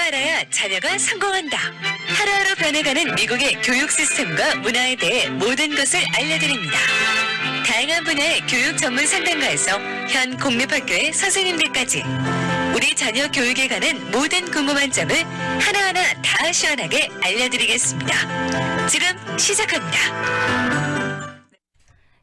알아야 자녀가 성공한다. 하루하루 변해가는 미국의 교육 시스템과 문화에 대해 모든 것을 알려드립니다. 다양한 분야의 교육 전문 상담가에서 현 공립학교의 선생님들까지 우리 자녀 교육에 관한 모든 궁금한 점을 하나하나 다 시원하게 알려드리겠습니다. 지금 시작합니다.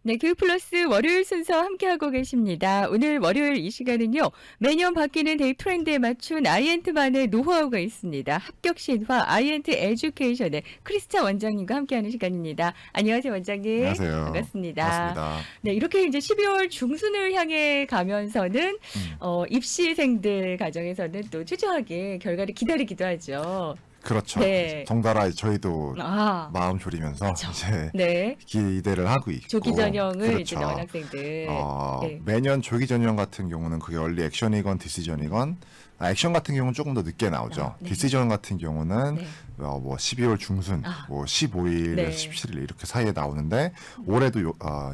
네, 교육 플러스 월요일 순서 함께하고 계십니다. 오늘 월요일 이 시간은요, 매년 바뀌는 데이 트렌드에 맞춘 아이엔트만의 노하우가 있습니다. 합격 신화 아이엔트 에듀케이션의 크리스찬 원장님과 함께하는 시간입니다. 안녕하세요, 원장님. 안녕하세요. 반갑습니다. 반갑습니다. 네, 이렇게 이제 12월 중순을 향해 가면서는 입시생들 가정에서는 또 초조하게 결과를 기다리기도 하죠. 그렇죠. 네. 덩달아 저희도 마음 졸이면서 그쵸. 이제 네. 기대를 하고 있고 조기 전형을 그렇죠. 이제 넣은 학생들. 네. 매년 조기 전형 같은 경우는 그게 얼리 액션이건 디시전이건 액션 같은 경우는 조금 더 늦게 나오죠. 네. 디시전 같은 경우는 네. 뭐 12월 중순, 뭐 15일, 네. 17일 이렇게 사이에 나오는데 올해도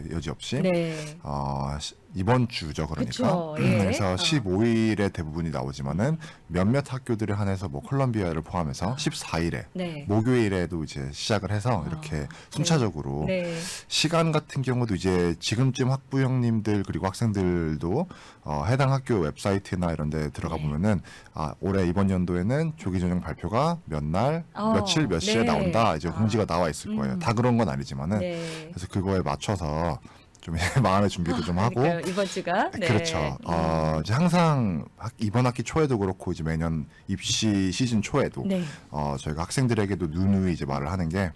여지없이 네. 이번 주죠, 그러니까. 그쵸, 예. 그래서 15일에 대부분이 나오지만은 몇몇 학교들에 한해서 뭐 콜럼비아를 포함해서 14일에 네. 목요일에도 이제 시작을 해서 이렇게 순차적으로 네. 시간 같은 경우도 이제 지금쯤 학부형님들 그리고 학생들도 해당 학교 웹사이트나 이런 데 들어가 네. 보면은 올해 이번 연도에는 조기 전형 발표가 몇 날, 며칠, 몇 시에 네. 나온다 이제 공지가 나와 있을 거예요. 다 그런 건 아니지만은 네. 그래서 그거에 맞춰서 좀 마음의 준비도 좀 하고 그러니까요, 이번 주가 네. 그렇죠. 이제 항상 이번 학기 초에도 그렇고 이제 매년 입시 시즌 초에도 네. 저희가 학생들에게도 누누이 이제 말을 하는 게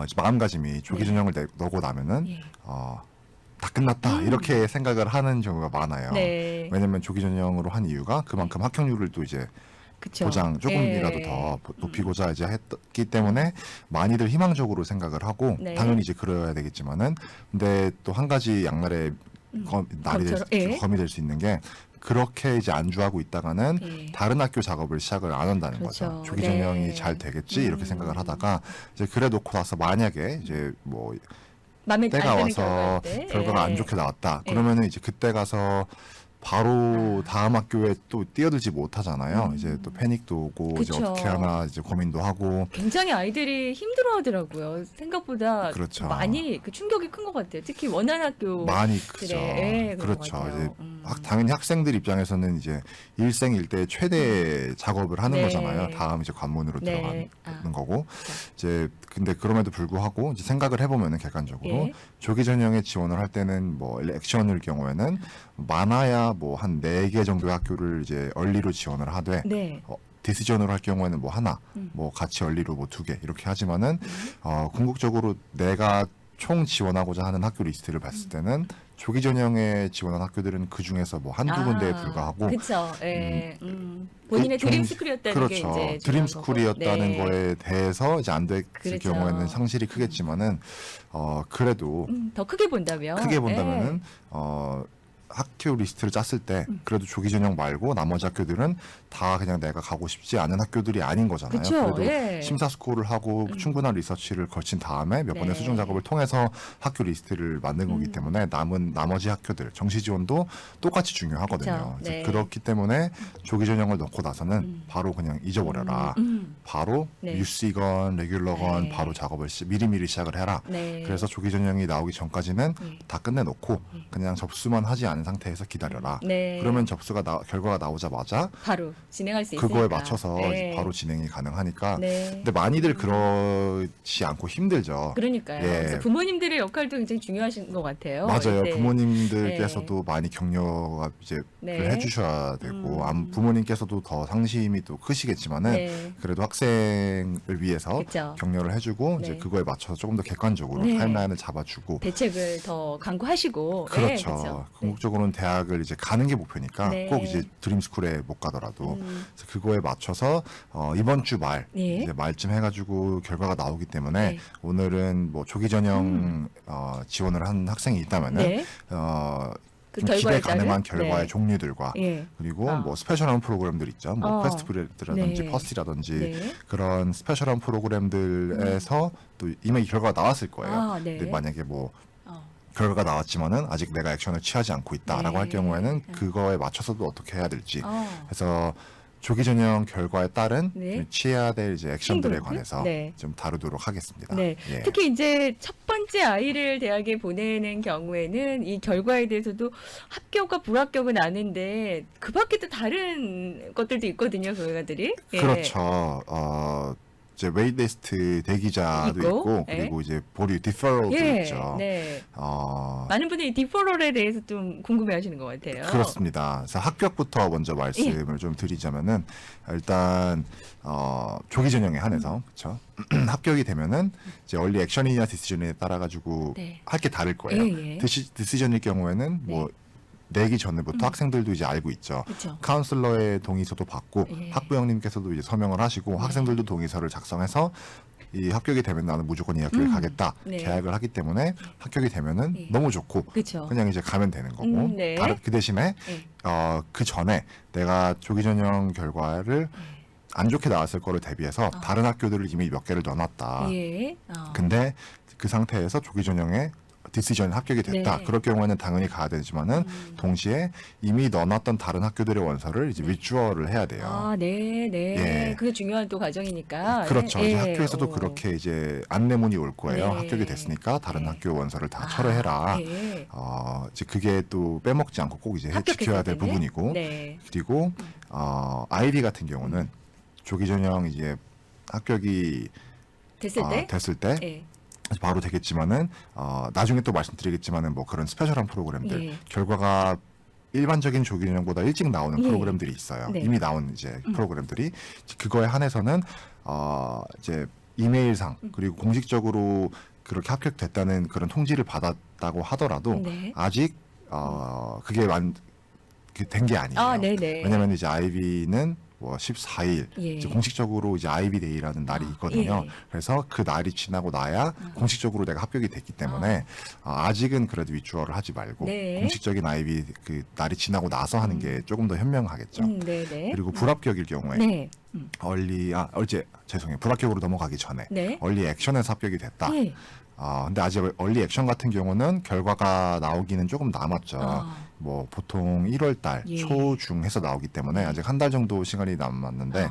이제 마음가짐이 조기 네. 전형을 넣고 나면은 예. 다 끝났다 이렇게 생각을 하는 경우가 많아요. 네. 왜냐면 조기 전형으로 한 이유가 그만큼 합격률을 또 이제 그쵸. 보장 조금이라도 예. 더 높이고자 이제 했기 때문에 많이들 희망적으로 생각을 하고 네. 당연히 이제 그래야 되겠지만은 근데 또 한 가지 양날의 검처럼, 예. 검이 될 수 있는 게 그렇게 이제 안주하고 있다가는 예. 다른 학교 작업을 시작을 안 한다는 그렇죠. 거죠. 조기 네. 전형이 잘 되겠지 이렇게 생각을 하다가 이제 그래 놓고 나서 만약에 이제 뭐 마음에 때가 안 드는 와서 경우일 때. 결과가 예. 안 좋게 나왔다. 예. 그러면은 이제 그때 가서 바로 다음 학교에 또 뛰어들지 못하잖아요. 이제 또 패닉도 오고 이제 그쵸. 어떻게 하나 이제 고민도 하고 굉장히 아이들이 힘들어하더라고요. 생각보다 그렇죠. 많이 그 충격이 큰 것 같아요. 특히 원한 학교. 많이 크죠. 예, 그런 것 그렇죠. 같아요. 이제 당연히 학생들 입장에서는 이제 일생일대 최대 작업을 하는 네. 거잖아요. 다음 이제 관문으로 네. 들어가는 거고 이제 근데 그럼에도 불구하고 이제 생각을 해보면은 객관적으로 예. 조기 전형에 지원을 할 때는 뭐 액션일 경우에는 많아야 뭐 한 4개 정도의 학교를 이제 얼리로 지원을 하되 네. 디시전으로 할 경우에는 뭐 하나, 뭐 같이 얼리로 뭐 2개 이렇게 하지만은 궁극적으로 내가 총 지원하고자 하는 학교 리스트를 봤을 때는 조기 전형에 지원한 학교들은 그 중에서 뭐 한두 군데에 불과하고 그렇죠. 예. 본인의 그 드림스쿨이었다는 그렇죠. 게 이제 드림스쿨이었다는 네. 거에 대해서 이제 안 됐을 그렇죠. 경우에는 상실이 크겠지만은 그래도 더 크게 본다면. 크게 본다면은 학교 리스트를 짰을 때 그래도 조기 전형 말고 나머지 학교들은 다 그냥 내가 가고 싶지 않은 학교들이 아닌 거잖아요. 그쵸, 그래도 예. 심사숙고를 하고 충분한 리서치를 거친 다음에 몇 번의 네. 수정 작업을 통해서 학교 리스트를 만든 거기 때문에 남은 나머지 학교들 정시 지원도 똑같이 중요하거든요. 그쵸, 네. 그렇기 때문에 조기 전형을 넣고 나서는 바로 그냥 잊어버려라. 바로 네. UC건 레귤러건 네. 바로 작업을 미리미리 시작을 해라. 네. 그래서 조기 전형이 나오기 전까지는 다 끝내놓고 그냥 접수만 하지 않은 상태에서 기다려라. 네. 그러면 결과가 나오자마자 바로 진행할 수 있으니까. 그거에 맞춰서 네. 바로 진행이 가능하니까. 네. 근데 많이들 그렇지 않고 힘들죠. 그러니까 예. 그래서 부모님들의 역할도 굉장히 중요하신 것 같아요. 맞아요. 네. 부모님들께서도 많이 격려가 이제 네. 해주셔야 되고 부모님께서도 더 상심이 또 크시겠지만은 네. 그래도 학생을 위해서 그쵸. 격려를 해주고 네. 이제 그거에 맞춰서 조금 더 객관적으로 네. 타임라인을 잡아주고 대책을 더 강구하시고. 네, 그렇죠. 그렇죠. 궁극적으로는 대학을 이제 가는 게 목표니까 네. 꼭 이제 드림스쿨에 못 가더라도 그래서 그거에 맞춰서 이번 주 말 네. 이제 말쯤 해가지고 결과가 나오기 때문에 네. 오늘은 뭐 조기 전형 지원을 한 학생이 있다면은 네. 그 좀 기대 결과에 가능한 따른? 결과의 네. 종류들과 예. 그리고 뭐 스페셜한 프로그램들 있죠. 뭐 퀘스트라든지 네. 퍼스트라든지 네. 그런 스페셜한 프로그램들에서 또 이미 결과가 나왔을 거예요. 아, 네. 근데 만약에 뭐 어. 결과가 나왔지만은 아직 내가 액션을 취하지 않고 있다라고 네. 할 경우에는 그거에 맞춰서도 어떻게 해야 될지. 그래서 조기 전형 결과에 따른 네. 취해야 될 이제 액션들에 행동들? 관해서 네. 좀 다루도록 하겠습니다. 네. 예. 특히 이제 첫 번째 아이를 대학에 보내는 경우에는 이 결과에 대해서도 합격과 불합격은 아는데 그 밖에도 다른 것들도 있거든요, 결과들이. 예. 그렇죠. 이제 웨이트리스트 대기자도 있고, 있고, 예. 그리고 이제 보류 디퍼럴도 예. 있죠. 네. 어, 많은 분들이 디퍼럴에 대해서 좀 궁금해하시는 것 같아요. 그렇습니다. 그래서 합격부터 먼저 말씀을 좀 드리자면은 일단 조기 전형에 한해서 그렇죠. 합격이 되면은 이제 얼리 액션이냐 디시전에 따라 가지고 네. 할 게 다를 거예요. 예, 예. 디시전일 경우에는 뭐 내기 전에부터 학생들도 이제 알고 있죠. 그렇죠. 카운슬러의 동의서도 받고 예. 학부형님께서도 이제 서명을 하시고 학생들도 동의서를 작성해서 이 합격이 되면 나는 무조건 이 학교에 가겠다 네. 계약을 하기 때문에 합격이 되면은 예. 너무 좋고 그렇죠. 그냥 이제 가면 되는 거고 네. 그 대신에 예. 그 전에 내가 조기 전형 결과를 안 좋게 나왔을 거를 대비해서 다른 학교들을 이미 몇 개를 넣어놨다. 예. 근데 그 상태에서 조기 전형에 디시전 합격이 됐다. 네. 그럴 경우에는 당연히 가야 되지만은 동시에 이미 넣어놨던 다른 학교들의 원서를 이제 위주어를 해야 돼요. 아, 네, 네. 예. 그게 중요한 또 과정이니까. 그렇죠. 예. 이제 학교에서도 오. 그렇게 이제 안내문이 올 거예요. 네. 합격이 됐으니까 다른 네. 학교 원서를 다 철회해라. 예. 이제 그게 또 빼먹지 않고 꼭 이제 합격했을 지켜야 될 때는? 부분이고 네. 그리고 아이비 같은 경우는 조기 전형 이제 합격이 됐을 때. 예. 바로 되겠지만은 나중에 또 말씀드리겠지만은 뭐 그런 스페셜한 프로그램들 예. 결과가 일반적인 조기 전형보다 일찍 나오는 예. 프로그램들이 있어요. 네. 이미 나온 이제 프로그램들이 그거에 한해서는 이제 이메일상 그리고 공식적으로 그렇게 합격됐다는 그런 통지를 받았다고 하더라도 네. 아직 그게 된 게 아니에요. 아, 네네. 왜냐면 이제 아이비는 뭐 14일 예. 이제 공식적으로 이제 아이비 데이라는 날이 있거든요. 예. 그래서 그 날이 지나고 나야 공식적으로 내가 합격이 됐기 때문에 아직은 그래도 위주어를 하지 말고 네. 공식적인 아이비 그 날이 지나고 나서 하는 게 조금 더 현명하겠죠. 네네. 그리고 불합격일 경우에 네. 죄송해요. 불합격으로 넘어가기 전에 네. 얼리 액션에서 합격이 됐다. 예. 근데 아직 얼리 액션 같은 경우는 결과가 나오기는 조금 남았죠. 뭐 보통 1월 달 예. 초중해서 나오기 때문에 아직 한 달 정도 시간이 남았는데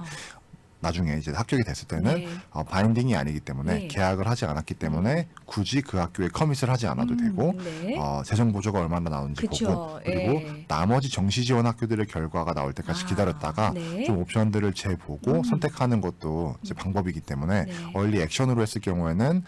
나중에 이제 합격이 됐을 때는 네. 바인딩이 아니기 때문에 네. 계약을 하지 않았기 때문에 굳이 그 학교에 커밋을 하지 않아도 되고 네. 재정 보조가 얼마나 나오는지 그쵸. 보고 그리고 예. 나머지 정시 지원 학교들의 결과가 나올 때까지 기다렸다가 네. 좀 옵션들을 재보고 선택하는 것도 이제 방법이기 때문에 네. 얼리 액션으로 했을 경우에는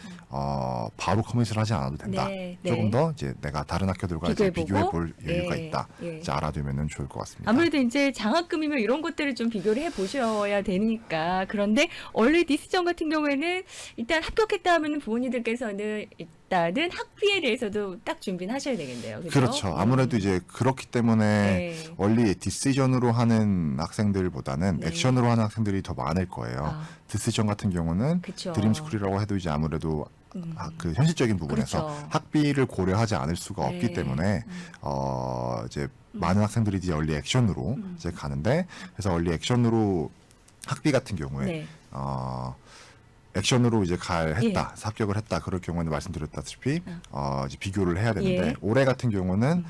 바로 커밋을 하지 않아도 된다. 네. 조금 네. 더 이제 내가 다른 학교들과 이제 비교해보고? 비교해 볼 여유가 예. 있다. 예. 이제 알아두면 좋을 것 같습니다. 아무래도 이제 장학금이면 이런 것들을 좀 비교를 해 보셔야 되니까. 그런데 얼리 디시전 같은 경우에는 일단 합격했다 하면 부모님들께서는 일단은 학비에 대해서도 딱 준비는 하셔야 되겠네요. 그죠? 그렇죠. 아무래도 이제 그렇기 때문에 네. 얼리 디시전으로 하는 학생들보다는 네. 액션으로 하는 학생들이 더 많을 거예요. 디시전 같은 경우는 그쵸. 드림스쿨이라고 해도 이제 아무래도 그 현실적인 부분에서 그렇죠. 학비를 고려하지 않을 수가 네. 없기 때문에 이제 많은 학생들이 이제 얼리 액션으로 이제 가는데 그래서 얼리 액션으로 학비 같은 경우에 네. 액션으로 이제 했다, 예. 합격을 했다. 그럴 경우에는 말씀드렸다시피 이제 비교를 해야 되는데 예. 올해 같은 경우는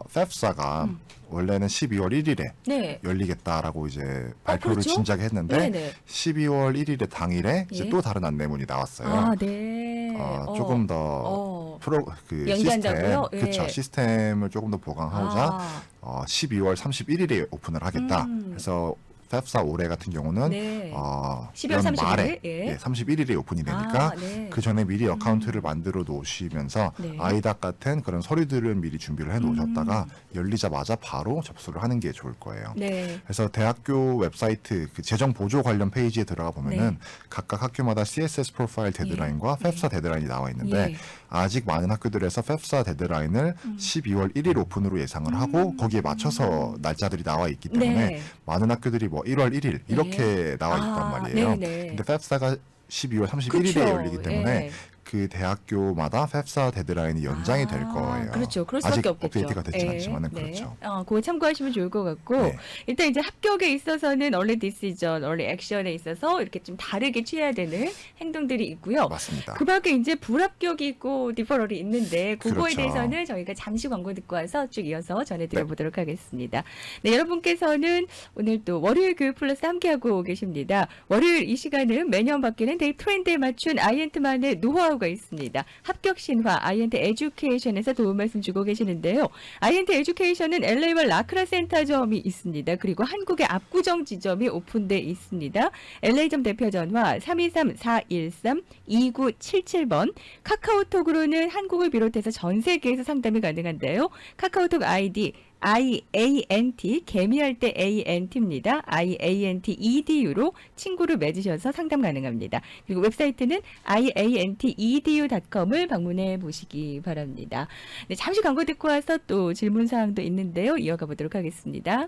FEPSA가 원래는 12월 1일에 네. 열리겠다라고 이제 발표를 그렇죠? 진작에 했는데 네네. 12월 1일의 당일에 이제 예. 또 다른 안내문이 나왔어요. 아, 네. 조금 더 그 연기한다고요? 시스템, 예. 그쵸, 시스템을 조금 더 보강하고자 아. 12월 31일에 오픈을 하겠다. 그래서 FEPSA 올해 같은 경우는 네. 12월 연 말에 31일? 예. 31일에 오픈이 되니까 아, 네. 그 전에 미리 어카운트를 만들어 놓으시면서 네. 아이닥 같은 그런 서류들을 미리 준비를 해 놓으셨다가 열리자마자 바로 접수를 하는 게 좋을 거예요. 네. 그래서 대학교 웹사이트 그 재정 보조 관련 페이지에 들어가 보면은 네. 각각 학교마다 CSS 프로파일 데드라인과 FEPSA 데드라인이 나와 있는데 예. 아직 많은 학교들에서 FEPSA 데드라인을 12월 1일 오픈으로 예상을 하고 거기에 맞춰서 날짜들이 나와 있기 때문에 네. 많은 학교들이 뭐 1월 1일 이렇게 나와 있단 말이에요. 네네. 근데 FEPSA가 12월 31일에 그쵸. 열리기 때문에 예. 그 대학교마다 팹사 데드라인이 연장이 될 거예요. 그렇죠. 그럴 아직 수밖에 없겠죠. 업데이트가 되진 않지만은 그렇죠. 그거 참고하시면 좋을 것 같고 네. 일단 이제 합격에 있어서는 얼리 디시전, 얼리 액션에 있어서 이렇게 좀 다르게 취해야 되는 행동들이 있고요. 맞습니다. 그 밖에 이제 불합격이 있고 디퍼럴이 있는데 그거에 그렇죠. 대해서는 저희가 잠시 광고 듣고 와서 쭉 이어서 전해드려 보도록 하겠습니다. 네, 여러분께서는 오늘 또 월요일 교육 플러스 함께하고 계십니다. 월요일 이 시간은 매년 바뀌는 데이 트렌드에 맞춘 아이엔트만의 노하우가 있습니다. 합격 신화 아이엔트 에듀케이션에서 도움 말씀 주고 계시는데요. 아이엔트 에듀케이션은 LA와 라크라 센터점이 있습니다. 그리고 한국의 압구정 지점이 오픈돼 있습니다. LA점 대표 전화 323-413-2977번, 카카오톡으로는 한국을 비롯해서 전 세계에서 상담이 가능한데요. 카카오톡 아이디 IANT, 개미할 때 ANT입니다. IANT EDU로 친구를 맺으셔서 상담 가능합니다. 그리고 웹사이트는 iantedu.com을 방문해 보시기 바랍니다. 네, 잠시 광고 듣고 와서 또 질문 사항도 있는데요. 이어가 보도록 하겠습니다.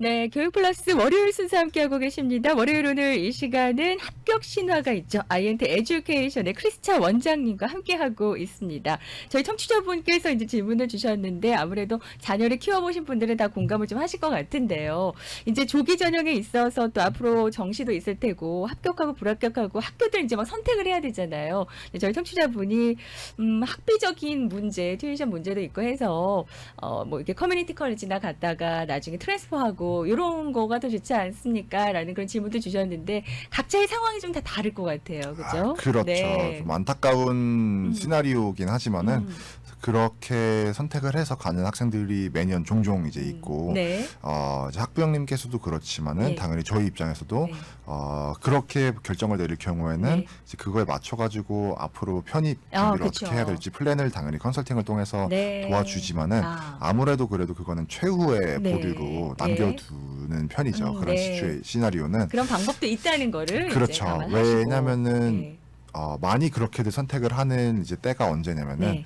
네, 교육 플러스 월요일 순서 함께하고 계십니다. 월요일 오늘 이 시간은 합격 신화가 있죠. 아이엔트 에듀케이션의 크리스차 원장님과 함께하고 있습니다. 저희 청취자분께서 이제 질문을 주셨는데 아무래도 자녀를 키워보신 분들은 다 공감을 좀 하실 것 같은데요. 이제 조기 전형에 있어서 또 앞으로 정시도 있을 테고 합격하고 불합격하고 학교들 이제 막 선택을 해야 되잖아요. 저희 청취자분이 학비적인 문제, 튜이션 문제도 있고 해서 뭐 이렇게 커뮤니티 컬리지나 갔다가 나중에 트랜스퍼하고 이런 거가 더 좋지 않습니까? 라는 그런 질문도 주셨는데 각자의 상황이 좀 다 다를 것 같아요. 그죠? 그렇죠. 네. 좀 안타까운 시나리오긴 하지만은 그렇게 선택을 해서 가는 학생들이 매년 종종 이제 있고 네. 이제 학부형님께서도 그렇지만은 네. 당연히 저희 입장에서도 네. 그렇게 결정을 내릴 경우에는 네. 이제 그거에 맞춰 가지고 앞으로 편입 준비를 그쵸. 어떻게 해야 될지 플랜을 당연히 컨설팅을 통해서 네. 도와주지만은 아무래도 그래도 그거는 최후의 네. 보류로 남겨두는 편이죠. 그런 네. 시나리오는 그런 방법도 있다는 거를 이제 그렇죠. 감안하시고. 왜냐면은 네. 많이 그렇게들 선택을 하는 이제 때가 언제냐면은 네.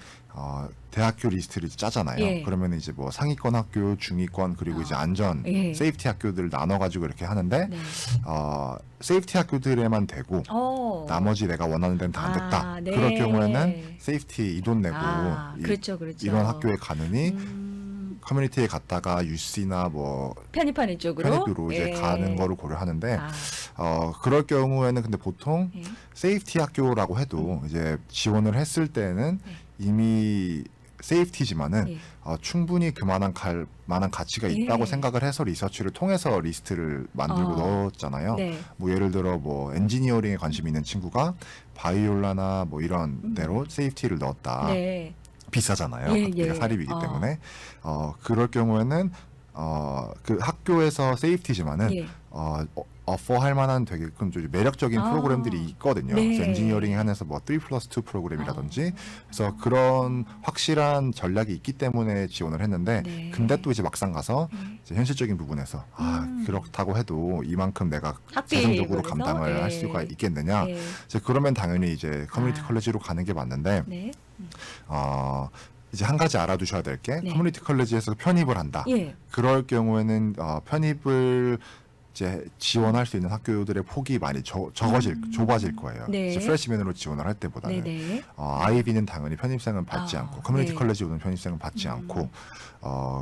대학교 리스트를 짜잖아요. 예. 그러면 이제 뭐 상위권 학교, 중위권 그리고 이제 안전, 예. 세이프티 학교들 나눠가지고 이렇게 하는데 네. 세이프티 학교들에만 되고 나머지 내가 원하는 데는 다 안 됐다. 네. 그럴 경우에는 세이프티 이 돈 내고 그렇죠, 그렇죠. 이런 학교에 가느니 커뮤니티에 갔다가 UC나 뭐 편입하는 쪽으로 편입으로 이제 가는 거를 고려하는데 그럴 경우에는 근데 보통 예. 세이프티 학교라고 해도 이제 지원을 했을 때는 이미 세이프티지만은 예. 충분히 그만한 만한 가치가 있다고 예. 생각을 해서 리서치를 통해서 리스트를 만들고 넣었잖아요. 네. 뭐 예를 들어 뭐 엔지니어링에 관심 있는 친구가 바이올라나 뭐 이런 데로 세이프티를 넣었다. 네. 비싸잖아요. 예, 학비가 예. 사립이기 때문에 그럴 경우에는 그 학교에서 세이프티지만은 예. 어퍼할 만한 되게 좀 매력적인 프로그램들이 있거든요. 네. 그래서 엔지니어링 안에서 뭐 3+2 프로그램이라든지 그래서 그런 확실한 전략이 있기 때문에 지원을 했는데 네. 근데 또 이제 막상 가서 이제 현실적인 부분에서 그렇다고 해도 이만큼 내가 학비 재정적으로 부분에서? 감당을 할 네. 수가 있겠느냐. 네. 이제 그러면 당연히 이제 커뮤니티 컬리지로 가는 게 맞는데 네. 이제 한 가지 알아두셔야 될 게 네. 커뮤니티 컬리지에서 편입을 한다. 예. 그럴 경우에는 편입을 이제 지원할 수 있는 학교들의 폭이 많이 좁아질 거예요. 네. 이제 프레시맨으로 지원을 할 때보다는 네네. 아이비는 당연히 편입생은 받지 않고 커뮤니티 네. 컬리지 오는 편입생은 받지 않고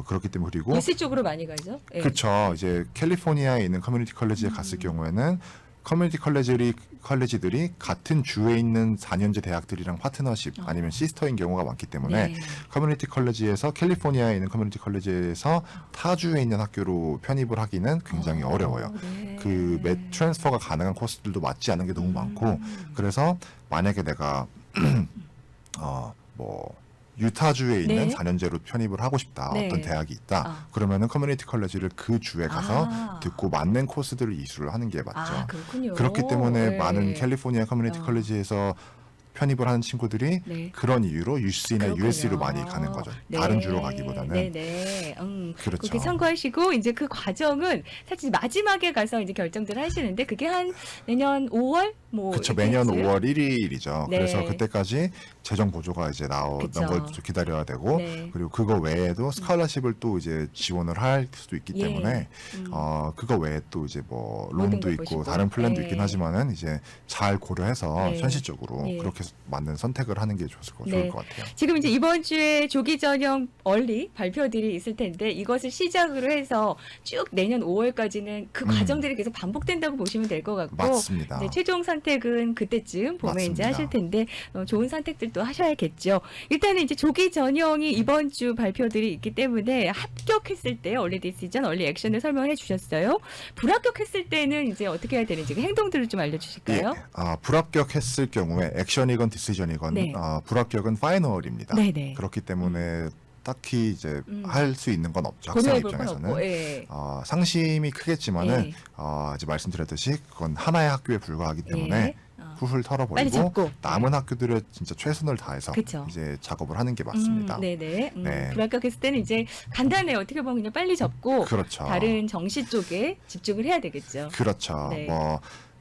그렇기 때문에 그리고 미스 쪽으로 많이 가죠. 예. 그렇죠. 이제 캘리포니아에 있는 커뮤니티 컬리지에 갔을 경우에는 커뮤니티 컬리지들이 같은 주에 있는 4년제 대학들이랑 파트너십 아니면 시스터인 경우가 많기 때문에 네. 커뮤니티 컬리지에서 캘리포니아에 있는 커뮤니티 컬리지에서 타 주에 있는 학교로 편입을 하기는 굉장히 어려워요. 네. 그 트랜스퍼가 가능한 코스들도 맞지 않은 게 너무 많고 그래서 만약에 내가 뭐 유타주에 있는 네. 4년제로 편입을 하고 싶다. 네. 어떤 대학이 있다. 그러면은 커뮤니티 컬리지를 그 주에 가서 듣고 맞는 코스들을 이수를 하는 게 맞죠. 그렇군요. 그렇기 때문에 네. 많은 캘리포니아 커뮤니티 컬리지에서 편입을 하는 친구들이 네. 그런 이유로 UC나 그렇군요. USC로 많이 가는 거죠. 네. 다른 주로 가기보다는. 네네. 그렇죠. 그렇게 참고하시고 이제 그 과정은 사실 마지막에 가서 이제 결정들을 하시는데 그게 한 내년 5월 뭐 그렇죠. 이렇게 매년 했어요? 5월 1일이죠. 네. 그래서 그때까지 재정 보조가 이제 나오는 그쵸. 걸 기다려야 되고 네. 그리고 그거 외에도 스칼러십을 또 이제 지원을 할 수도 있기 예. 때문에 그거 외에 또 이제 뭐 모든 론도 걸 있고 보시고. 다른 플랜도 네. 있긴 하지만은 이제 잘 고려해서 네. 현실적으로 예. 그렇게 그렇게 맞는 선택을 하는 게 좋을 것 같아요. 지금 이제 이번 주에 조기 전형 얼리 발표들이 있을 텐데 이것을 시작으로 해서 쭉 내년 5월까지는 그 과정들이 계속 반복된다고 보시면 될 것 같고 맞습니다. 네, 최종 선택은 그때쯤 봄에 이제 맞습니다. 하실 텐데 좋은 선택들도 하셔야겠죠. 일단은 이제 조기 전형이 이번 주 발표들이 있기 때문에 합격했을 때 얼리 디시전, 얼리 액션을 설명해 주셨어요. 불합격했을 때는 이제 어떻게 해야 되는지 그 행동들을 좀 알려주실까요? 불합격했을 경우에 액션이건 디시전이건 네. 불합격은 파이널입니다. 네네. 그렇기 때문에 딱히 이제 할 수 있는 건 없죠. 학생 고려해볼 건 입장에서는. 없고. 예. 상심이 크겠지만은 예. 이제 말씀드렸듯이 그건 하나의 학교에 불과하기 때문에 예. 훌훌 빨리 털어버리고 잡고. 남은 학교들은 진짜 최선을 다해서 그쵸. 이제 작업을 하는 게 맞습니다. 네네. 네. 불합격했을 때는 이제 간단해요. 어떻게 보면 그냥 빨리 접고 그렇죠. 다른 정시 쪽에 집중을 해야 되겠죠. 그렇죠. 네.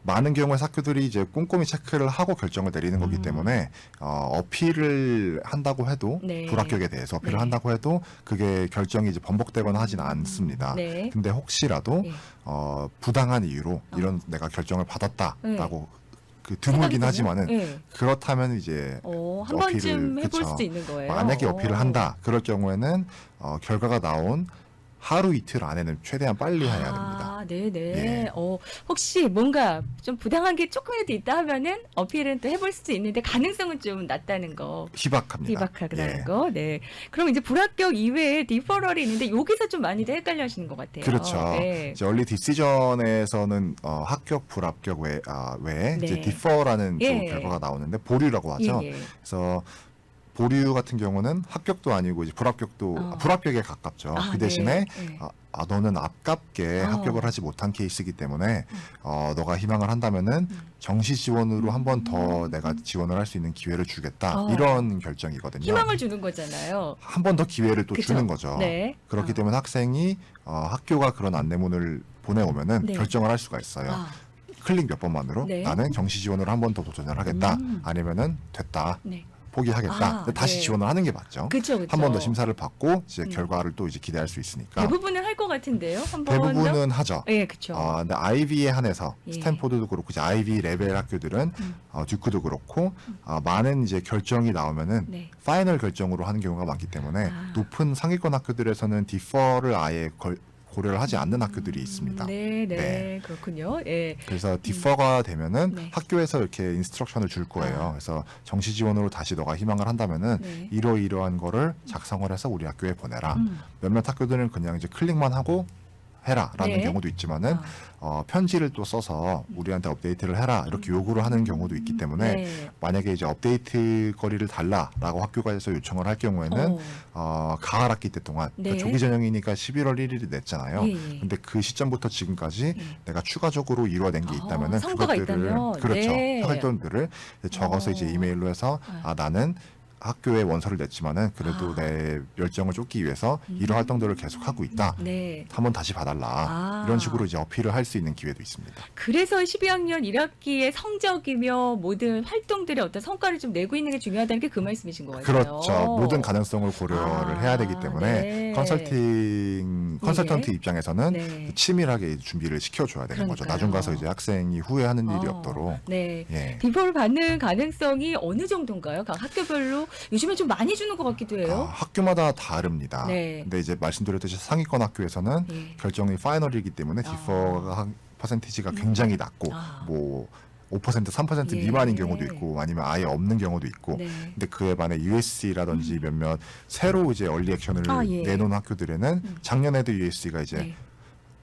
많은 경우에 학교들이 이제 꼼꼼히 체크를 하고 결정을 내리는 거기 때문에 어필을 한다고 해도 네. 불합격에 대해서 어필을 네. 한다고 해도 그게 결정이 이제 번복되거나 하진 않습니다. 네. 근데 혹시라도 예. 부당한 이유로 이런 내가 결정을 받았다라고 네. 그 드물긴 하지만은 예. 그렇다면 이제 한 어필을, 번쯤 해볼 그쵸. 수도 있는 거예요. 만약에 어필을 한다 그럴 경우에는 결과가 나온 하루 이틀 안에는 최대한 빨리 해야 됩니다. 네네. 예. 혹시 뭔가 좀 부당한 게 조금이라도 있다 하면은 어필은 또 해볼 수도 있는데 가능성은 좀 낮다는 거. 희박합니다. 희박하다는 예. 거. 네. 그럼 이제 불합격 이외에 디퍼럴이 있는데 여기서 좀 많이들 헷갈려 하시는 것 같아요. 그렇죠. 네. 이제 얼리 디시전에서는 합격, 불합격 외에 네. 이제 디퍼라는 또 예. 결과가 나오는데 보류라고 하죠. 예. 그래서 보류 같은 경우는 합격도 아니고 이제 불합격도 불합격에 가깝죠. 그 대신에 네. 너는 아깝게 합격을 하지 못한 케이스이기 때문에 너가 희망을 한다면은 정시 지원으로 한 번 더 내가 지원을 할 수 있는 기회를 주겠다. 이런 결정이거든요. 희망을 주는 거잖아요. 한 번 더 기회를 또 그쵸? 주는 거죠. 네. 그렇기 때문에 학생이 학교가 그런 안내문을 보내오면은 네. 결정을 할 수가 있어요. 클릭 몇 번만으로 네. 나는 정시 지원으로 한 번 더 도전을 하겠다. 아니면은 됐다. 네. 포기하겠다. 다시 네. 지원을 하는 게 맞죠. 그쵸. 한 번 더 심사를 받고 이제 결과를 또 이제 기대할 수 있으니까 대부분은 할 것 같은데요. 한 번 더. 대부분은 하죠. 예, 그렇죠. 근데 아이비에 한해서 예. 스탠포드도 그렇고 이제 아이비 레벨 학교들은 듀크도 그렇고 많은 이제 결정이 나오면은 네. 파이널 결정으로 하는 경우가 많기 때문에 높은 상위권 학교들에서는 디퍼를 아예 고려를 하지 않는 학교들이 있습니다. 네, 네, 네. 그렇군요. 예. 그래서 디퍼가 되면은 네. 학교에서 이렇게 인스트럭션을 줄 거예요. 그래서 정시 지원으로 다시 너가 희망을 한다면은 네. 이러이러한 거를 작성을 해서 우리 학교에 보내라. 몇몇 학교들은 그냥 이제 클릭만 하고 해라라는 네. 경우도 있지만은 편지를 또 써서 우리한테 업데이트를 해라 이렇게 요구를 하는 경우도 있기 때문에 네. 만약에 이제 업데이트 거리를 달라라고 학교가에서 요청을 할 경우에는 가을 학기 때 동안 네. 그러니까 조기 전형이니까 11월 1일이 냈잖아요. 예, 예. 근데 그 시점부터 지금까지 내가 추가적으로 이루어낸 게 있다면은 성과가 그것들을 있다면? 그렇죠. 네. 활동들을 적어서 이제 이메일로 해서 나는 학교에 원서를 냈지만은 그래도 내 열정을 쫓기 위해서 이런 활동들을 계속 하고 있다. 네. 한번 다시 봐달라. 이런 식으로 이제 어필을 할 수 있는 기회도 있습니다. 그래서 12학년 1학기의 성적이며 모든 활동들의 어떤 성과를 좀 내고 있는 게 중요하다는 게 그 말씀이신 것 같아요. 그렇죠. 모든 가능성을 고려를 해야 되기 때문에 네. 컨설턴트 예. 입장에서는 네. 치밀하게 준비를 시켜줘야 되는 거죠. 그러니까요. 나중 가서 이제 학생이 후회하는 일이 없도록. 네. 예. 디퍼를 받는 가능성이 어느 정도인가요? 각 학교별로 요즘에 좀 많이 주는 것 같기도 해요. 학교마다 다릅니다. 네. 근데 이제 말씀드렸듯이 상위권 학교에서는 예. 결정이 파이널이기 때문에 디퍼가 퍼센티지가 굉장히 낮고 뭐 5%, 3% 예. 미만인 경우도 있고 아니면 아예 없는 경우도 있고 네. 근데 그에 반해 USC라든지 몇몇 새로 이제 얼리 액션을 예. 내놓은 학교들에는 작년에도 USC가 이제 네.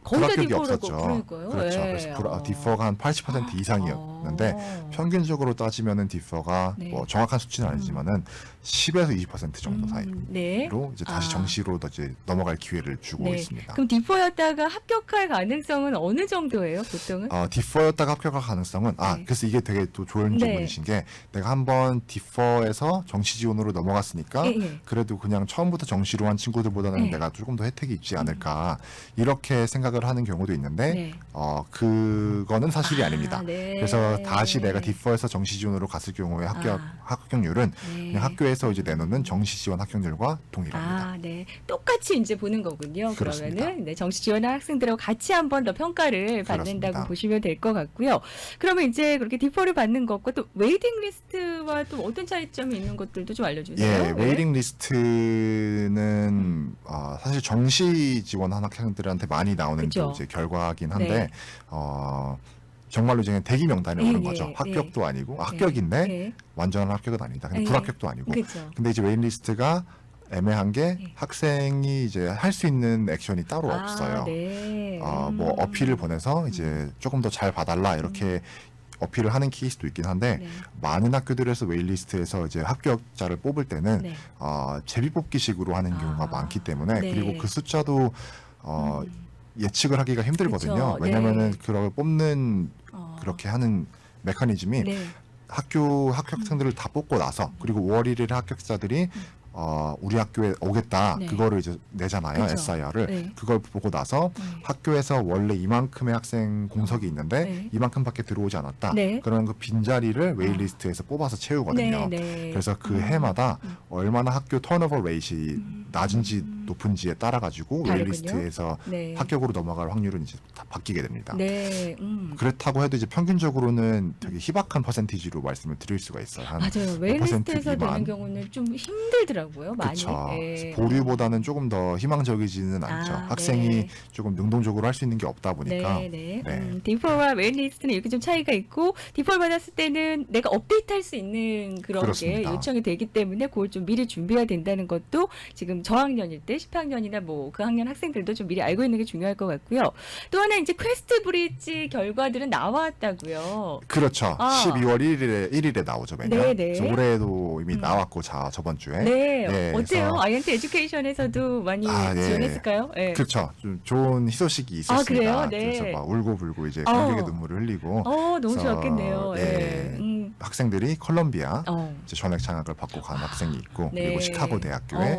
거의 다 불합격이 디퍼라고 없었죠. 그러니까요. 그렇죠. 예. 그래서 디퍼가 한 80% 이상이었는데 평균적으로 따지면은 디퍼가 네. 뭐 정확한 수치는 아니지만은 10에서 20% 정도 사이로 네. 이제 다시 정시로 이제 넘어갈 기회를 주고 네. 있습니다. 그럼 디퍼였다가 합격할 가능성은 어느 정도예요, 보통은? 디퍼였다가 합격할 가능성은 네. 그래서 이게 되게 또 좋은 네. 질문이신 게 내가 한번 디퍼에서 정시 지원으로 넘어갔으니까 예, 예. 그래도 그냥 처음부터 정시로 한 친구들보다는 네. 내가 조금 더 혜택이 있지 않을까 이렇게 생각을 하는 경우도 있는데 네. 그거는 사실이 아닙니다. 네. 그래서 그래서 다시 내가 디퍼에서 정시 지원으로 갔을 경우에 합격률은 네. 그냥 학교에서 이제 내놓는 정시 지원 합격률과 동일합니다. 네. 똑같이 이제 보는 거군요. 그렇습니다. 그러면은 네, 정시 지원한 학생들하고 같이 한 번 더 평가를 받는다고 그렇습니다. 보시면 될 것 같고요. 그러면 이제 그렇게 디퍼를 받는 것과 또 웨이팅 리스트와 또 어떤 차이점이 있는 것들도 좀 알려주세요. 예, 웨이팅 리스트는 사실 정시 지원한 학생들한테 많이 나오는 그쵸. 또 이제 결과긴 한데 네. 정말로 이제 대기 명단에 예, 오른 예, 거죠. 예. 합격도 아니고 합격인데 네. 완전한 합격은 아니다. 근데 예. 불합격도 아니고. 그렇죠. 근데 이제 웨이팅 리스트가 애매한 게 예. 학생이 이제 할 수 있는 액션이 따로 없어요. 네. 뭐 어필을 보내서 이제 조금 더 잘 봐달라 이렇게 어필을 하는 케이스도 있긴 한데 네. 많은 학교들에서 웨이리스트에서 이제 합격자를 뽑을 때는 네. 제비뽑기식으로 하는 경우가 많기 때문에 네. 그리고 그 숫자도 예측을 하기가 힘들거든요. 그쵸. 왜냐면은 네. 그걸 뽑는 어. 그렇게 하는 메커니즘이 네. 합격생들을 다 뽑고 나서 그리고 5월 1일에 합격자들이 우리 학교에 오겠다. 네. 그거를 이제 내잖아요. 그쵸. SIR을. 네. 그걸 보고 나서 학교에서 원래 이만큼의 학생 공석이 있는데 네. 이만큼밖에 들어오지 않았다. 네. 그런 그 빈자리를 웨이리스트에서 뽑아서 채우거든요. 네, 네. 그래서 그 해마다 얼마나 학교 턴오버 레이시 낮은지 높은지에 따라 가지고 다르군요. 웨이리스트에서 네. 합격으로 넘어갈 확률은 이제 다 바뀌게 됩니다. 네. 그렇다고 해도 이제 평균적으로는 되게 희박한 퍼센티지로 말씀을 드릴 수가 있어요. 한 맞아요. 5% 웨이리스트에서 미만. 되는 경우는 좀 힘들더라고요. 많이. 그렇죠. 예. 보류보다는 조금 더 희망적이지는 않죠. 학생이 네. 조금 능동적으로 할 수 있는 게 없다 보니까. 네. 네. 디폴과 웨이리스트는 이렇게 좀 차이가 있고 디폴 받았을 때는 내가 업데이트할 수 있는 그런 게 그렇습니다. 요청이 되기 때문에 그걸 좀 미리 준비해야 된다는 것도 지금 저학년일 때 10학년이나 뭐 그 학년 학생들도 좀 미리 알고 있는 게 중요할 것 같고요. 또 하나 이제 퀘스트 브릿지 결과들은 나왔다고요. 그렇죠. 아. 12월 1일에 나오죠, 매년. 네, 네. 그래서 올해도 이미 나왔고, 저번 주에. 네. 네, 어때요? 그래서- 아이언트 에듀케이션에서도 많이 네. 지원했을까요? 네. 그렇죠. 좀 좋은 희소식이 있었습니다. 그래요? 네. 그래서 막 울고불고 이제 감격의 눈물을 흘리고. 너무 그래서, 좋았겠네요. 예. 네. 학생들이 콜롬비아 어. 이제 전액 장학을 받고 간 학생이 있고 네. 그리고 시카고 대학교에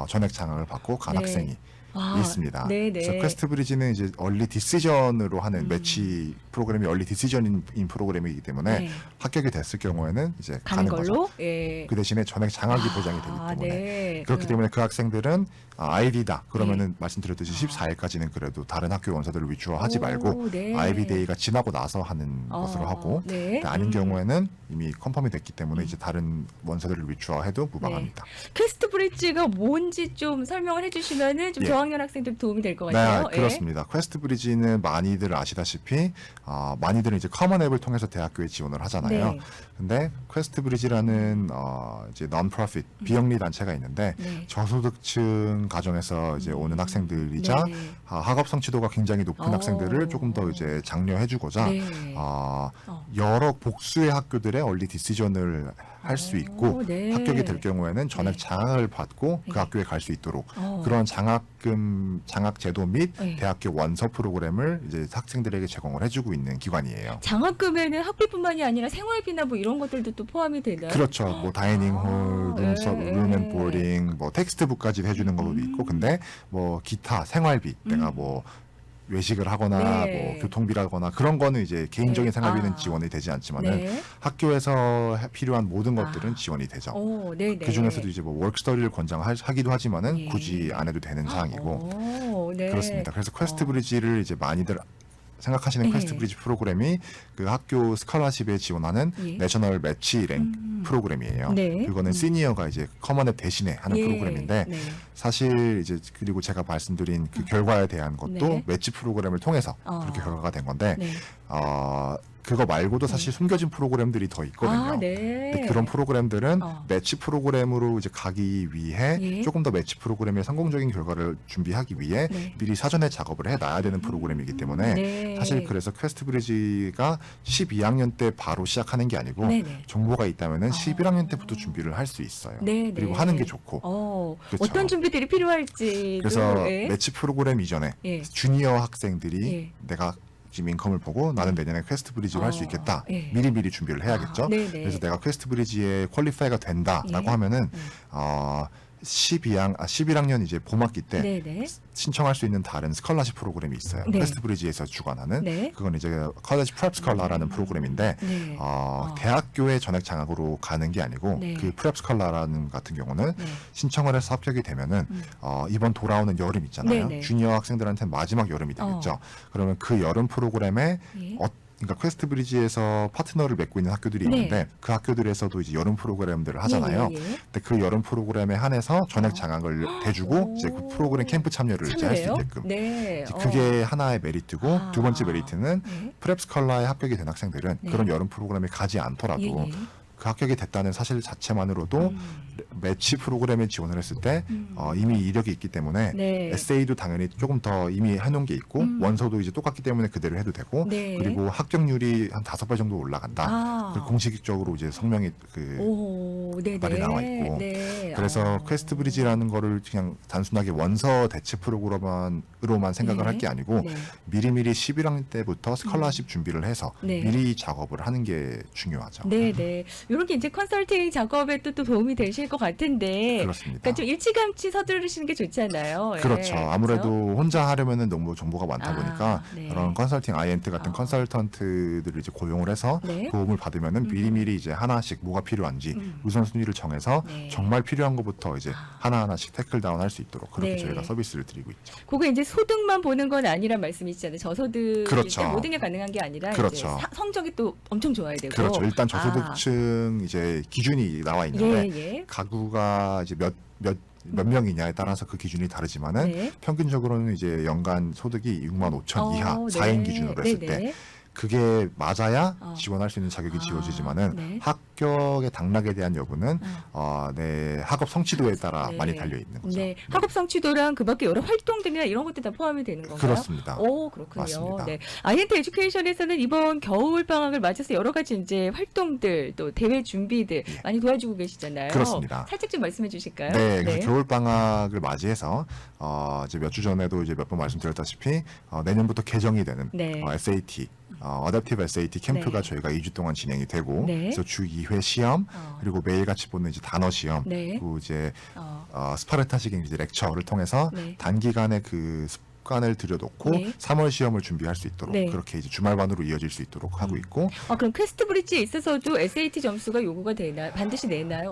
전액 장학을 받고 간 네. 학생이 와, 있습니다. 네네. 그래서 퀘스트 브리지는 이제 얼리 디시전으로 하는 매치 프로그램이 얼리 디시전인 프로그램이기 때문에 네. 합격이 됐을 경우에는 이제 가는 가는 거죠. 걸로? 예. 그 대신에 전액 장학이 보장이 되기 때문에 네. 그렇기 때문에 그 학생들은 아이비다 그러면은 말씀드렸듯이 14일까지는 그래도 다른 학교 원서들을 위주화하지 오, 말고 네. 아이비 데이가 지나고 나서 하는 것으로 하고 네. 아닌 경우에는 이미 컨펌이 됐기 때문에 이제 다른 원서들을 위주화해도 무방합니다. 퀘스트 브릿지가 뭔지 좀 설명을 해주시면은 좀 예. 저학년 학생들 도움이 될 것 네, 같아요. 그렇습니다. 퀘스트 브리지는 많이들 아시다시피 많이들은 이제 커먼 앱을 통해서 대학교에 지원을 하잖아요. 네. 근데 퀘스트 브리지라는 이제 non-profit 비영리 단체가 있는데 네. 저소득층 가정에서 이제 오는 학생들이자 네. 학업 성취도가 굉장히 높은 어. 학생들을 조금 더 이제 장려해주고자 네. 여러 복수의 학교들의 얼리 디시전을 할 수 있고 네. 합격이 될 경우에는 전액 네. 장학을 받고 네. 그 학교에 갈 수 있도록 어. 그런 장학 제도 및 네. 대학교 원서 프로그램을 이제 학생들에게 제공을 해주고 있는 기관이에요. 장학금에는 학비뿐만이 아니라 생활비나 뭐 이런 것들도 또 포함이 되나요? 그렇죠. 뭐 다이닝홀, 룸 보딩, 뭐 텍스트북까지 해주는 것도 있고, 근데 뭐 기타 생활비, 내가 뭐 외식을 하거나 네. 뭐 교통비라거나 그런 거는 이제 개인적인 네. 생활비는 지원이 되지 않지만은 네. 학교에서 필요한 모든 것들은 지원이 되죠. 네네. 그 중에서도 이제 뭐 워크스터디를 권장하기도 하지만은 예. 굳이 안 해도 되는 사항이고 네. 그렇습니다. 그래서 퀘스트 브리지를 이제 많이들 생각하시는 예. 퀘스트 브리지 프로그램이 그 학교 스칼라십에 지원하는 예. 내셔널 매치 랭 프로그램이에요. 네. 그거는 시니어가 이제 커먼앱 대신에 하는 예. 프로그램인데 네. 사실 이제 그리고 제가 말씀드린 그 결과에 대한 것도 네. 매치 프로그램을 통해서 어. 그렇게 결과가 된 건데 네. 그거 말고도 사실 숨겨진 프로그램들이 더 있거든요. 네. 근데 그런 프로그램들은 어. 매치 프로그램으로 이제 가기 위해 예. 조금 더 매치 프로그램의 성공적인 결과를 준비하기 위해 네. 미리 사전에 작업을 해놔야 되는 프로그램이기 때문에 네. 사실 그래서 퀘스트 브리지가 12학년 때 바로 시작하는 게 아니고 네네. 정보가 있다면은 11학년 때부터 준비를 할 수 있어요. 네네. 그리고 하는 게 좋고. 그렇죠. 어떤 준비들이 필요할지. 그래서 매치 프로그램 이전에 예. 주니어 학생들이 예. 내가 지금 인컴을 보고 나는 내년에 퀘스트 브리지를 할 수 있겠다. 예. 미리 준비를 해야겠죠. 네네. 그래서 내가 퀘스트 브리지에 퀄리파이가 된다라고 예. 하면은 11학년 이제 봄학기 때 네네. 신청할 수 있는 다른 스컬러십 프로그램이 있어요. 네. 퀘스트브리지에서 주관하는 네. 그건 이제 컬리지 프랩 스컬러라는 프로그램인데 네. 대학교의 전액 장학으로 가는 게 아니고 네. 그 프랩 스컬러라는 같은 경우는 네. 신청을 해서 합격이 되면은 이번 돌아오는 여름 있잖아요. 네네. 주니어 학생들한테는 마지막 여름이 되겠죠. 그러면 그 여름 프로그램에 예. 그러니까 퀘스트브리지에서 파트너를 맺고 있는 학교들이 네. 있는데 그 학교들에서도 이제 여름 프로그램들을 하잖아요. 예, 예, 예. 근데 그 여름 프로그램에 한해서 전액 장학을 대주고 이제 그 오. 프로그램 캠프 참여를 이제 할 수 참여해요? 있게끔. 네. 이제 그게 하나의 메리트고 아. 두 번째 메리트는 네. 프랩 스컬러에 합격이 된 학생들은 네. 그런 여름 프로그램에 가지 않더라도 예, 예. 그 합격이 됐다는 사실 자체만으로도 매치 프로그램에 지원을 했을 때 이미 이력이 있기 때문에 네. 에세이도 당연히 조금 더 이미 해놓은 게 있고 원서도 이제 똑같기 때문에 그대로 해도 되고 네. 그리고 합격률이 한 5배 정도 올라간다. 아. 그 공식적으로 이제 성명이 오, 네네. 말이 나와 있고. 네. 그래서 퀘스트브리지라는 거를 그냥 단순하게 원서 대체 프로그램으로만 생각을 네. 할 게 아니고 네. 미리미리 11학년 때부터 스컬러십 준비를 해서 네. 미리 작업을 하는 게 중요하죠. 네네. 이런 게 이제 컨설팅 작업에 또 도움이 되실 것 같은데. 그렇습니다. 그러니까 좀 일찌감치 서두르시는 게 좋잖아요. 예, 그렇죠. 아무래도 그렇죠? 혼자 하려면은 너무 정보가 많다 아, 보니까 네. 그런 컨설팅 아이엔트 같은 컨설턴트들을 이제 고용을 해서 네. 도움을 받으면은 미리미리 이제 하나씩 뭐가 필요한지 우선순위를 정해서 네. 정말 필요한 것부터 이제 하나하나씩 태클다운 할 수 있도록 그렇게 네. 저희가 서비스를 드리고 있죠. 그거 이제 소득만 보는 건 아니란 말씀이시잖아요. 저소득 그렇죠. 모든 게 가능한 게 아니라 그렇죠. 이제 성적이 또 엄청 좋아야 되고. 그렇죠. 일단 아. 저소득층 이제 기준이 나와 있는데 예. 가구가 이제 몇 명이냐에 따라서 그 기준이 다르지만은 네. 평균적으로는 이제 연간 소득이 6만 5천 이하 네. 4인 기준으로 했을 때 네네. 그게 맞아야 어. 지원할 수 있는 자격이 아, 지워지지만은 네. 합격의 당락에 대한 여부는 내 학업 성취도에 따라 네. 많이 달려 있는 거죠. 네. 학업 성취도랑 그밖에 여러 활동들이나 이런 것도 다 포함이 되는 건가요? 그렇습니다. 오, 그렇군요. 맞습니다. 네. 아이엔트 에듀케이션에서는 이번 겨울 방학을 맞아서 여러 가지 이제 활동들 또 대회 준비들 많이 도와주고 계시잖아요. 그렇습니다. 살짝 좀 말씀해 주실까요? 네, 그래서 겨울 방학을 맞이해서 이제 몇 주 전에도 이제 몇 번 말씀드렸다시피 내년부터 개정이 되는 네. SAT 어댑티브 SAT 캠프가 네. 저희가 2주 동안 진행이 되고 네. 그래서 주 2회 시험 그리고 매일같이 보는 이제 단어 시험 네. 그리고 이제 어. 스파르타식 이제 렉처를 통해서 네. 단기간에 그 습관을 들여놓고 네. 3월 시험을 준비할 수 있도록 네. 그렇게 이제 주말반으로 이어질 수 있도록 하고 있고 그럼 퀘스트 브릿지에 있어서도 SAT 점수가 요구가 되나 반드시 내나요?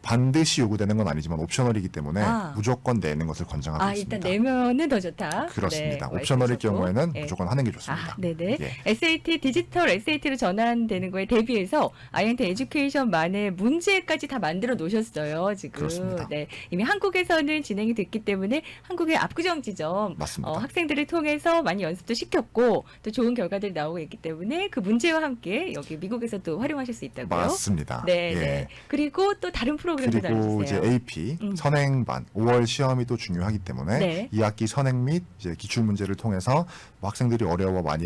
반드시 요구되는 건 아니지만 옵셔널이기 때문에 아. 무조건 내는 것을 권장하고 있습니다. 일단 내면은 더 좋다. 그렇습니다. 네, 옵셔널일 말씀하셨고. 경우에는 네. 무조건 하는 게 좋습니다. 네네. 예. SAT 디지털 SAT로 전환되는 거에 대비해서 아이엔트 에듀케이션만의 문제까지 다 만들어 놓으셨어요. 지금. 그렇습니다. 네. 이미 한국에서는 진행이 됐기 때문에 한국의 압구정 지점 맞습니다. 학생들을 통해서 많이 연습도 시켰고 또 좋은 결과들이 나오고 있기 때문에 그 문제와 함께 여기 미국에서도 활용하실 수 있다고요. 맞습니다. 네. 예. 네. 그리고 또 다른 프로그램도 그리고 이제 나눠주세요. AP 선행반 5월 시험이 또 중요하기 때문에 네. 2학기 선행 및 이제 기출 문제를 통해서 뭐 학생들이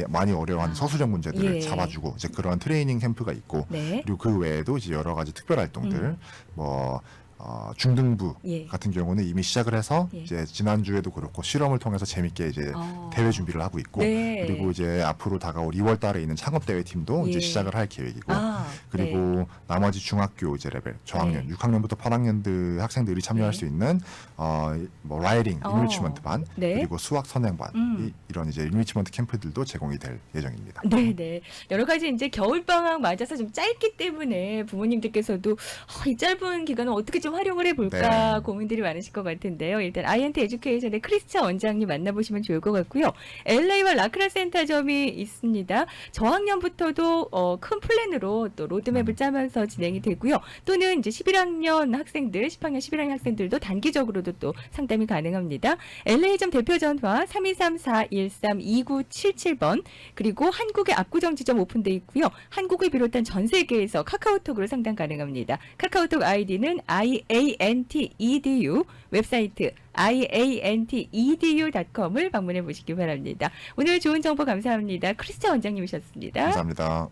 많이 어려워하는 서술형 문제들을 예. 잡아주고 이제 그런 트레이닝 캠프가 있고 네. 그리고 그 외에도 이제 여러 가지 특별 활동들 뭐 중등부 예. 같은 경우는 이미 시작을 해서 예. 이제 지난주에도 그렇고 실험을 통해서 재밌게 이제 어. 대회 준비를 하고 있고 네. 그리고 이제 앞으로 다가올 2월 달에 있는 창업 대회 팀도 예. 이제 시작을 할 계획이고 그리고 네. 나머지 중학교 이제 레벨 저학년 네. 6학년부터 8학년들 학생들이 참여할 네. 수 있는 뭐 라이딩 인리치먼트 반 네. 그리고 수학 선행반 이런 이제 인리치먼트 캠프들도 제공이 될 예정입니다. 네네. 여러 가지 이제 겨울방학 맞아서 좀 짧기 때문에 부모님들께서도 이 짧은 기간을 어떻게 좀 활용을 해볼까 네. 고민들이 많으실 것 같은데요. 일단 아이엔트 에듀케이션의 크리스찬 원장님 만나보시면 좋을 것 같고요. LA와 라크라 센터점이 있습니다. 저학년부터도 큰 플랜으로 또 로드맵을 짜면서 진행이 되고요. 또는 이제 11학년 학생들, 10학년, 11학년 학생들도 단기적으로도 또 상담이 가능합니다. LA점 대표 전화 3234-132977번 그리고 한국의 압구정 지점 오픈돼 있고요. 한국을 비롯한 전 세계에서 카카오톡으로 상담 가능합니다. 카카오톡 아이디는 iantedu 웹사이트 iantedu.com을 방문해 보시기 바랍니다. 오늘 좋은 정보 감사합니다. 크리스찬 원장님이셨습니다. 감사합니다.